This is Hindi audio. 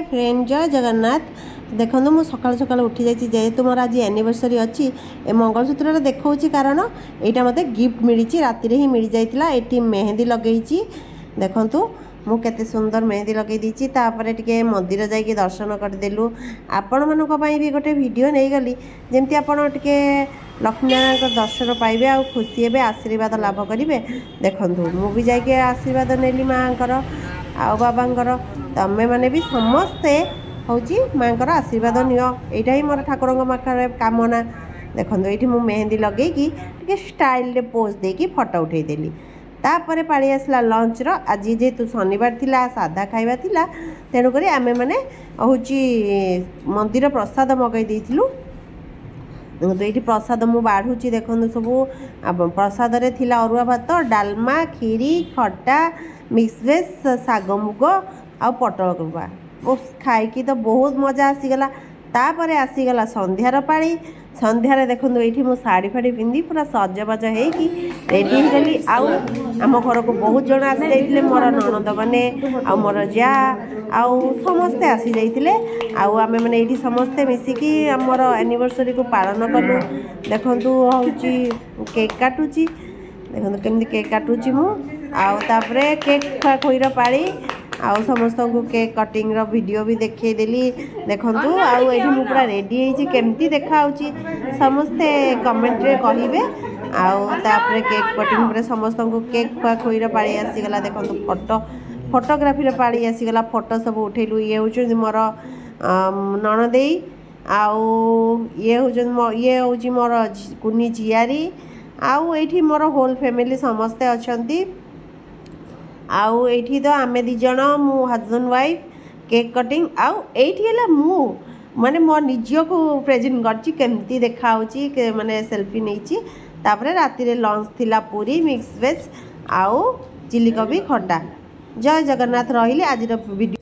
हाय फ्रेंड जय जगन्नाथ। देखो मुझे सकाल सकाल उठी जाइए जेहेतु मोर आज एनिवर्सरी अच्छी ए मंगलसूत्र देखा कारण यहाँ मत गिफ्ट मिली राति ही मिल जाता ये मेहंदी लगे देखु मुझे सुंदर मेहंदी लगे दी टे मंदिर जाकि दर्शन करदेलु आपण मानी भी गोटे वीडियो नहीं गली जमती आपड़ टे लक्ष्मीनारायण दर्शन पाइबे आ खुशी हे आशीर्वाद लाभ करेंगे। देखु मुझे जाकि आशीर्वाद नेली माँ आ बाबांकर तमें मैंने भी समस्ते हूँ माँ आशीर्वाद नियो यहाँ ही मोर ठाकुर पाखे कामना। देखो ये मुझे मेहंदी लगे कि स्टाइल पोज देकी फोटो उठेदेली तापर पाली आसला लंच आज जेहेतु शनिवार थिला सादा खाइबा थिला तेणुक आम मैंने हूँ मंदिर प्रसाद मगई देलु। ये प्रसाद मु बाढ़ुची देखो सब प्रसाद रे थिला अरुआ भात डालमा खीरी खट्टा मिक्स वेज साग मुग आ पटल कुर्मा खाई तो बहुत मजा आसीगला। तापर आसीगला संध्यार पाली संध्यारे देखो ये मु शाढ़ी फाड़ी पिंधि पूरा सजबाज होगी रेडी हो गली। आम घर को बहुत जन आसी जाइए मोर ननद मैंने आ मोर जा आउ समस्ते आसी जाइए आम मैंने ये समस्ते मिसिकी आमर एनिवर्सरी को पालन कलु। देखु हूँ केक काटुची देखो केमती केक काटुची मुझे केक खुआ खुईर पाली आउ समस्त को केक कटिंग रो वीडियो भी देखेदेली। देखु आई पूरा रेडी केमती देखा समस्ते कमेंट रे कहिबे आउे केक कटिंग पर समस्त को केक खुआ खुईर पाली आसीगला। देखो फोटोग्राफी पाली आसीगला फोटो सब उठेलु। ये हूँ मोर नणदे आउ ये हूँ मोर कुनी झियारी आउ ये मोर होल फैमिली समस्ते अच्छी आउ ये तो आम दिज मु हजबैंड वाइफ केक कटिंग आउ ये मु माने मो निज को प्रेजेंट करती देखा माने सेल्फी नहीं तापर राति रे लंच थिला पूरी मिक्स वेज आउ चिली कोबी खटा। जय जगन्नाथ रही आज वीडियो।